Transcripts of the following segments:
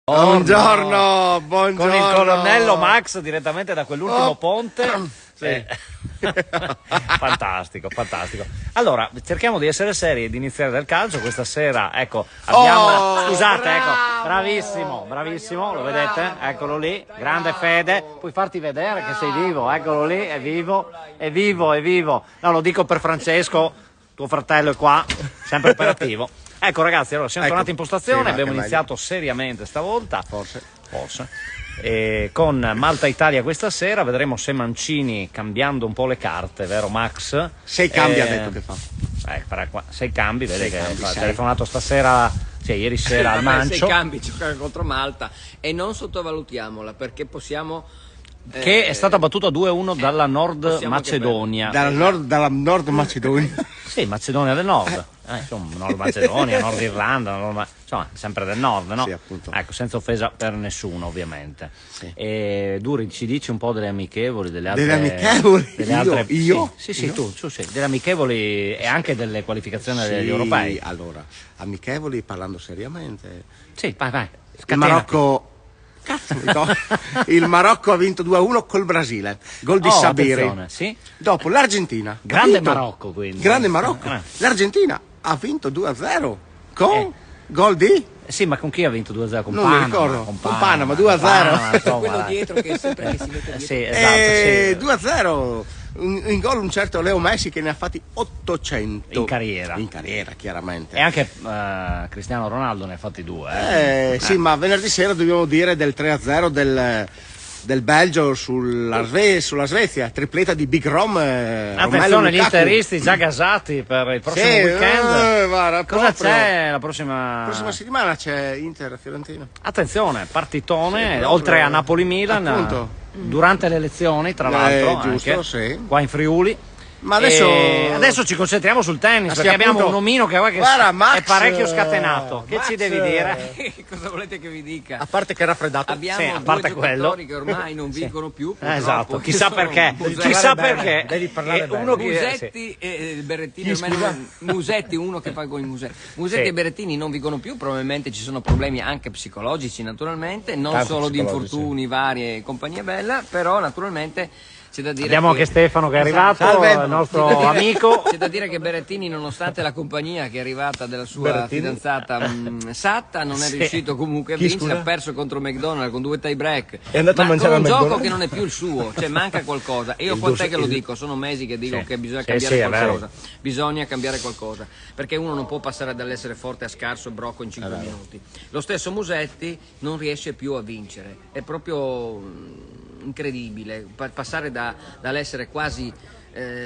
Buongiorno, buongiorno. Con il colonnello Max direttamente da quell'ultimo ponte. Sì. Fantastico, fantastico. Allora, cerchiamo di essere seri e di iniziare dal calcio. Questa sera, ecco, abbiamo. Scusate, bravo, ecco, bravissimo, bravissimo, lo vedete? Eccolo lì, grande Fede. Puoi farti vedere che sei vivo, eccolo lì, è vivo, è vivo, è vivo. No, lo dico per Francesco, tuo fratello è qua, sempre operativo. Ecco ragazzi, allora siamo tornati in postazione, abbiamo iniziato seriamente stavolta, forse. Con Malta-Italia questa sera, vedremo se Mancini, cambiando un po' le carte, vero Max? 6 cambi ha detto che fa. 6 cambi, vede che cambi, ha sei. telefonato stasera, sì, ieri sera al Mancio. 6 cambi, giocare contro Malta e non sottovalutiamola perché possiamo... Che è stata battuta 2-1 dalla Nord Macedonia. Dalla Nord Macedonia. Sì, Macedonia del Nord. Insomma, Nord Macedonia, Nord Irlanda, insomma, sempre del Nord, no? Sì, appunto. Ecco, senza offesa per nessuno, ovviamente. Sì. E Duri, ci dici un po' delle amichevoli, delle altre. Delle amichevoli? Delle altre, Io? Sì, tu sì. Delle amichevoli e anche delle qualificazioni degli europei. Allora, amichevoli parlando seriamente. Sì, vai. Il Marocco. Cazzo, il Marocco ha vinto 2-1 col Brasile, gol di Sabiri. Sì. Dopo l'Argentina. Grande Marocco, quindi. Grande Marocco. L'Argentina ha vinto 2-0 con gol di. Sì, ma con chi ha vinto 2-0? Con Non Panama, mi ricordo. con Panama, 2-0. Insomma, quello dai. dietro che è sempre che si mette dietro. Sì, esatto, sì. 2-0. In gol un certo Leo Messi che ne ha fatti 800 In carriera. In carriera, chiaramente. E anche Cristiano Ronaldo ne ha fatti 2. Sì, ma venerdì sera dobbiamo dire del 3-0 del Belgio sulla Svezia, tripletta di Big Rom. Attenzione, gli interisti già gasati per il prossimo weekend. Guarda, Cosa proprio. c'è la prossima settimana? C'è Inter-Fiorentina. Attenzione, partitone, Sì, proprio. oltre a Napoli-Milan, Appunto. durante le elezioni, tra l'altro, giusto, anche, sì. qua in Friuli. Ma adesso ci concentriamo sul tennis, sì, perché abbiamo appunto. un omino che Guarda, Max, è parecchio scatenato. Che Max, ci devi dire? Cosa volete che vi dica? A parte che è raffreddato. Abbiamo sì, a due parte giocatori quello. che ormai non vincono più. Esatto, che chissà sono perché. Musetti, Chissà perché. Devi parlare bene. Uno che Musetti e Berrettini, ormai Musetti, uno che fa con i Musetti. Musetti Sì. e Berrettini non vincono più, probabilmente ci sono problemi anche psicologici, naturalmente, non Tanti solo di psicologici. infortuni vari e compagnia bella, però naturalmente c'è da dire Abbiamo anche Stefano che è arrivato, Salve. il nostro amico. C'è da dire che Berrettini, nonostante la compagnia che è arrivata della sua fidanzata Satta, non è Sì. riuscito comunque a Chi, vincere, scusa? ha perso contro McDonald's con 2 tie break. È andato a ma mangiare con un al gioco McDonald's? che non è più il suo, cioè manca qualcosa. E io quant'è che lo dico? Sono mesi che dico Sì. che bisogna Sì, cambiare sì, è vero. qualcosa. Bisogna cambiare qualcosa, perché uno non può passare dall'essere forte a scarso e brocco in 5 minuti. Lo stesso Musetti non riesce più a vincere, è proprio incredibile passare dall'essere quasi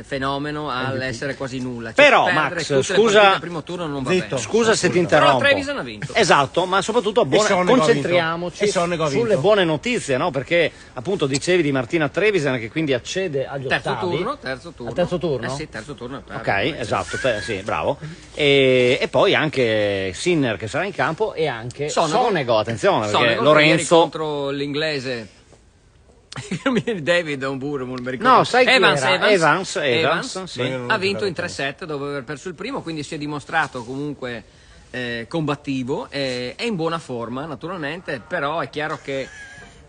fenomeno all'essere quasi nulla. Cioè, Però perdere Max, tutte le scusa, partite al primo turno non va bene. scusa se ti interrompo. Però Trevisan ha vinto. Esatto, ma soprattutto Sonnego ha concentriamoci vinto. E Sonnego ha vinto. sulle buone notizie, no? Perché appunto dicevi di Martina Trevisan che quindi accede agli Terzo ottavi. turno. Al terzo turno? Sì, terzo turno. Ok, esatto, sì, bravo. E poi anche Sinner che sarà in campo e anche Sonego, attenzione, perché Sonego, Lorenzo contro l'inglese David Omburo, non mi ricordo. No, sai chi Evans, era? Evans, sì. ha vinto in 3-7 dopo aver perso il primo, quindi si è dimostrato comunque combattivo, è in buona forma naturalmente, però è chiaro che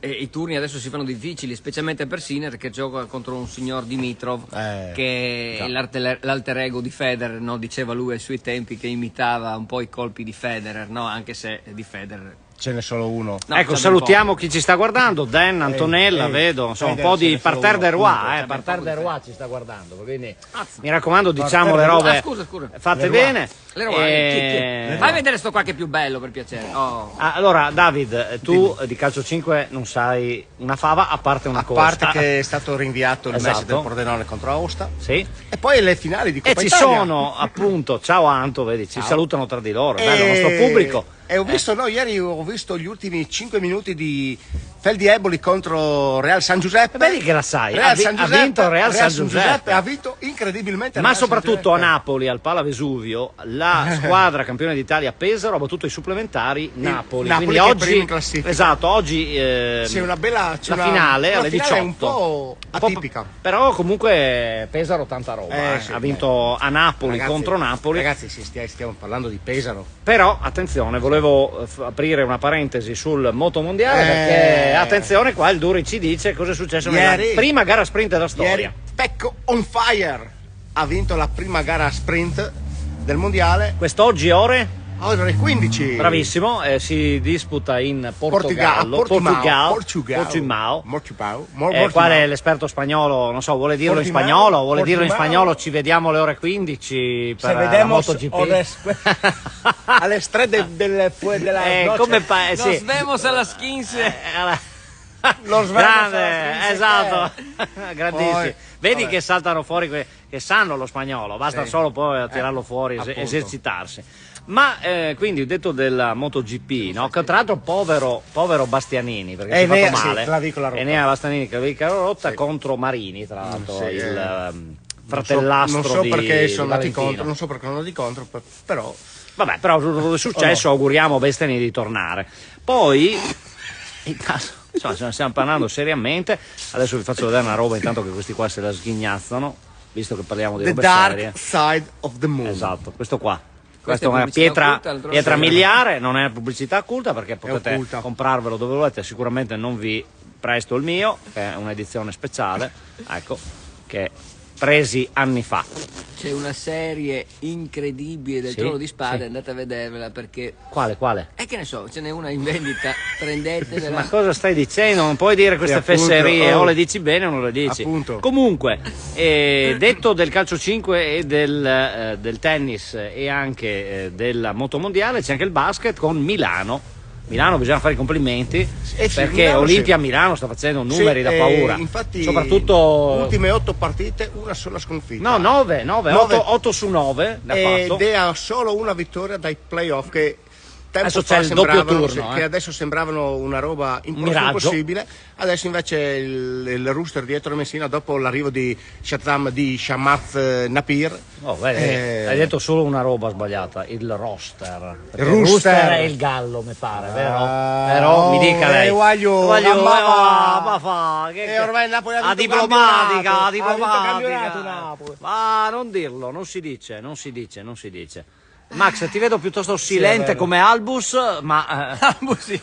i turni adesso si fanno difficili, specialmente per Sinner che gioca contro un signor Dimitrov che è l'alter ego di Federer, no? Diceva lui ai suoi tempi che imitava un po' i colpi di Federer, no? Anche se di Federer Ce n'è solo uno. no, Ecco, c'è salutiamo chi ci sta guardando, Dan, Antonella, vedo, insomma, un po' di ce n'è solo Parterre de uno, Roi, appunto. Parterre de Roi ci sta guardando, quindi mi raccomando, diciamo le Parterre de robe scusa. fatte Le bene. Le Roi, chi? Fai vedere sto qua che è più bello, per piacere. Oh. Allora, David, tu di calcio 5 non sai una fava, a parte una A cosa. parte che è stato rinviato il match Esatto. del Pordenone contro Aosta. Sì. E poi le finali di E Coppa ci Italia. sono, appunto, ciao Anto, vedi, ci salutano tra di loro, bello il nostro pubblico. E ho visto, ieri ho visto gli ultimi 5 minuti di Feldi Eboli contro Real San Giuseppe. Vedi che la sai, Real ha San Giuseppe, vinto il Real San Giuseppe. ha vinto incredibilmente. Ma Real San soprattutto a Giuseppe. Napoli, al Pala Vesuvio, la squadra campione d'Italia Pesaro ha battuto i supplementari Napoli. Napoli Quindi che è oggi, primo in classifica. esatto, oggi C'è una bella la finale una alle finale 18. un po' atipica. Però comunque Pesaro tanta roba, Sì, ha vinto a Napoli Ragazzi, contro Napoli. Ragazzi, stiamo parlando di Pesaro. Però attenzione, volevo volevo aprire una parentesi sul motomondiale perché attenzione qua il Duri ci dice cosa è successo nella prima gara sprint della storia. Ieri Pecco on fire ha vinto la prima gara sprint del mondiale. Quest'oggi ore? Ore 15. Bravissimo, si disputa in Portogallo, Portimao. Qual è l'esperto spagnolo? Non so, vuole dirlo in spagnolo? Vuole dirlo in spagnolo? Ci vediamo alle ore 15 per la MotoGP. Alle 3 della Nos vemos a las 15. Grande, esatto, grandissimi. Vedi che saltano fuori, che sanno lo spagnolo, basta solo poi tirarlo fuori, esercitarsi. Ma quindi ho detto della MotoGP, no? Che tra l'altro povero Bastianini perché si è fatto male. Enea Bastianini clavicola rotta contro Marini, tra l'altro il fratellastro non so di perché sono andati Valentino. contro, non so perché sono andati contro, però vabbè, però è successo, auguriamo a Bastianini di tornare. Poi in caso, insomma, stiamo parlando seriamente. Adesso vi faccio vedere una roba intanto che questi qua se la sghignazzano, visto che parliamo di robe serie. The Dark Side of the Moon. Esatto, questo qua. Questa Questa è una pietra occulta, miliare, non è pubblicità occulta perché potete occulta. comprarvelo dove volete, sicuramente non vi presto il mio, che è un'edizione speciale, ecco, che presi anni fa. C'è una serie incredibile del Trono di Spade, andate a vedervela perché... Quale? Che ne so, ce n'è una in vendita, prendetevela. Ma cosa stai dicendo? Non puoi dire queste appunto, fesserie, o le dici bene o non le dici. Appunto. Comunque, detto del calcio 5 e del tennis e anche della motomondiale, c'è anche il basket con Milano. Milano bisogna fare i complimenti perché Milano Olimpia Milano sta facendo numeri da paura. Infatti, soprattutto ultime 8 partite, una sola sconfitta. No, 9, 8 su 9 ne ha fatto. Ed ha solo una vittoria dai playoff che tempo Adesso fa c'è il doppio sembravano, turno, che adesso sembravano una roba impossibile. Adesso invece il rooster dietro Messina, dopo l'arrivo di Shamaz Napir. Hai detto solo una roba sbagliata, il roster. Il rooster è il gallo, mi pare, vero? Però mi dica lei. E ormai il Napoli ha vinto diplomatica. campionato Napoli. Ma non dirlo, non si dice. Max, ti vedo piuttosto silente come Albus, ma Albus.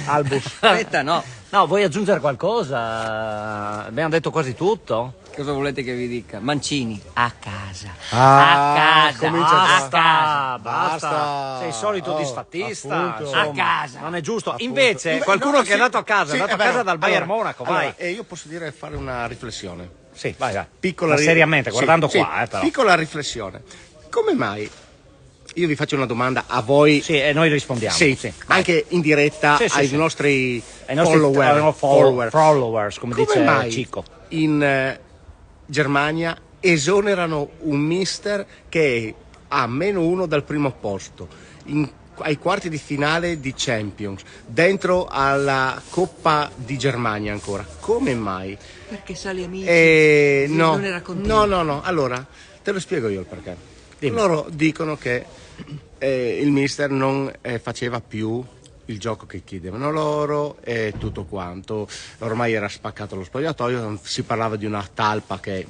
Aspetta, no. No, vuoi aggiungere qualcosa? Abbiamo detto quasi tutto. Cosa volete che vi dica? Mancini a casa. A casa. Basta. Sei il solito disfattista. A casa. Non è giusto. Invece, qualcuno che è andato a casa, è andato a casa dal Bayern Monaco, vai. E io posso fare una riflessione. Sì, vai. Piccola seriamente, guardando qua, però. Piccola riflessione. Come mai? Io vi faccio una domanda a voi. Sì, e noi rispondiamo. Sì. Anche in diretta ai nostri followers, come dice mai Cico. In Germania esonerano un mister che ha -1 dal primo posto, ai quarti di finale di Champions, dentro alla Coppa di Germania ancora. Come mai? Perché sali amici. Non era contento. No. Allora, te lo spiego io il perché. Dimmi. Loro dicono che il mister non faceva più il gioco che chiedevano loro e tutto quanto. Ormai era spaccato lo spogliatoio, si parlava di una talpa che...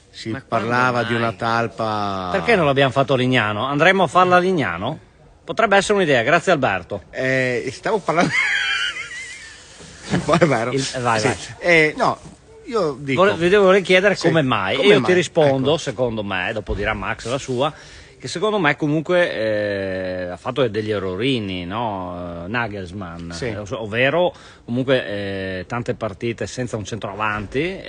Si parlava di una talpa... Perché non l'abbiamo fatto a Lignano? Andremmo a farla a Lignano? Potrebbe essere un'idea, grazie Alberto. Stavo parlando... È vero. Vai. No, io dico... Vi devo chiedere come mai. Io ti rispondo, ecco. secondo me, dopo dirà Max la sua, che secondo me comunque ha fatto degli errorini, no? Nagelsmann, ovvero comunque tante partite senza un centroavanti,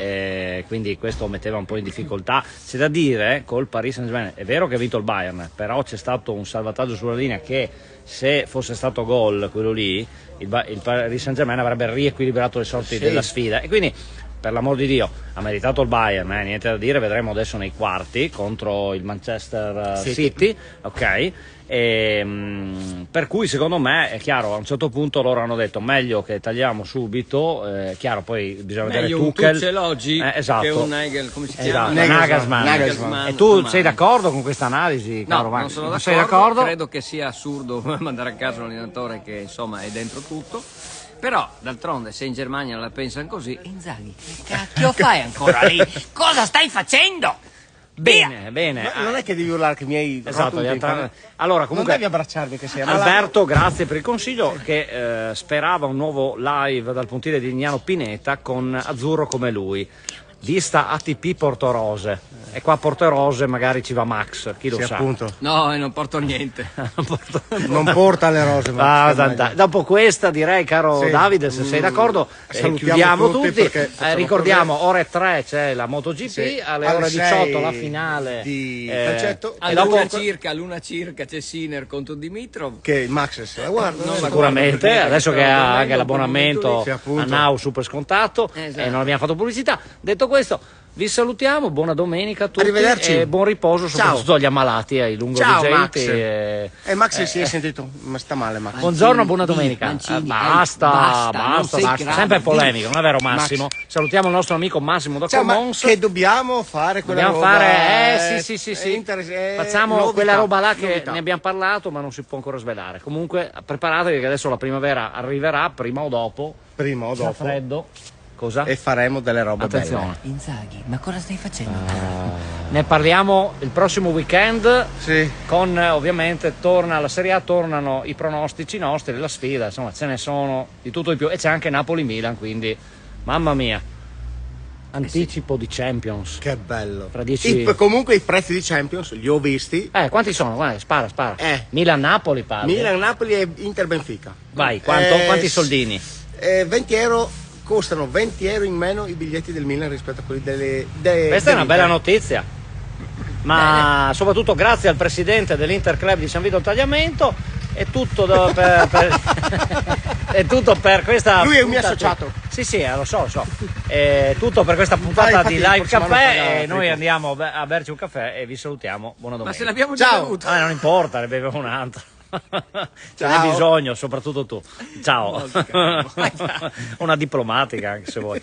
quindi questo metteva un po' in difficoltà. C'è da dire col Paris Saint-Germain, è vero che ha vinto il Bayern, però c'è stato un salvataggio sulla linea che se fosse stato gol quello lì, il Paris Saint-Germain avrebbe riequilibrato le sorti della sfida, e quindi per l'amor di Dio ha meritato il Bayern, niente da dire. Vedremo adesso nei quarti contro il Manchester City, ok? Per cui secondo me è chiaro, a un certo punto loro hanno detto meglio che tagliamo subito, chiaro, poi bisogna vedere Tuchel oggi esatto. che un Nagel, come si chiama? Nagelsmann. E tu sei d'accordo con questa analisi, caro Max? Non sono d'accordo, sei d'accordo? Credo che sia assurdo mandare a casa un allenatore che insomma è dentro tutto. Però, d'altronde, se in Germania la pensano così, Inzaghi, che cacchio fai ancora lì? Cosa stai facendo? Bene, bene. Ma non è che devi urlare che mi hai Esatto, rotto un timpano. allora comunque Non devi abbracciarmi che sei ammalato. Alberto, grazie per il consiglio, che sperava un nuovo live dal puntile di Lignano Pineta con Azzurro come lui. Vista ATP Portorose, e qua a Portorose magari ci va Max, chi lo Sì, sa. appunto. No, non porto niente. Non porta le rose, ma Dopo questa direi, caro Sì. Davide, se sei d'accordo, Salutiamo chiudiamo tutti tutti. perché facciamo Ricordiamo, ore 3 c'è la MotoGP, Sì. alle Alle ore 18 6 la finale di calcetto. e dopo All'una circa c'è Sinner contro Dimitrov. Che Max se la guarda. Non la sicuramente, guardo, adesso che perché ha stavo anche dormendo, l'abbonamento Sì, appunto. a Now super scontato Esatto. e non abbiamo fatto pubblicità. Detto questo, vi salutiamo, buona domenica a tutti. Arrivederci. E buon riposo soprattutto agli ammalati, ai Ciao lungovigenti. Max. Max si è sentito, ma sta male Max. Buongiorno, buona domenica. Mancini, Basta, non sei grave. sempre polemico, non è vero Massimo? Salutiamo il nostro amico Massimo da Ciao, ma Comons. che dobbiamo fare quella Dobbiamo roba? fare, sì. Facciamo novità, quella roba là che novità. ne abbiamo parlato, ma non si può ancora svelare. Comunque, preparatevi che adesso la primavera arriverà, prima o dopo. Prima o Fa dopo. freddo. Cosa? E faremo delle robe Attenzione. Inzaghi, ma cosa stai facendo? Ne parliamo il prossimo weekend. belle. Sì. Con ovviamente torna la Serie A, tornano i pronostici nostri, la sfida, insomma ce ne sono di tutto di più e c'è anche Napoli-Milan, quindi mamma mia, anticipo di Champions. Che bello. Fra 10 Comunque i prezzi di Champions li ho visti. quanti sono? Guarda, spara. Milan-Napoli parli. Milan, Napoli e Inter Benfica. Vai, quanti soldini? 20 euro. Costano 20 euro in meno i biglietti del Milan rispetto a quelli Questa è una bella notizia. Ma soprattutto grazie al presidente dell'Inter Club di San Vito al Tagliamento. È tutto è tutto per questa Lui è un mio puntata- associato. Sì, lo so. È tutto per questa puntata infatti, di Live forse vanno Caffè pagati, e noi ecco. andiamo a berci un caffè e vi salutiamo. Buona Ma domenica. se l'abbiamo già Ciao. bevuto. Non importa, ne bevevo un altro. Ce n'è Ciao. bisogno, soprattutto tu. Ciao. Una diplomatica anche se vuoi.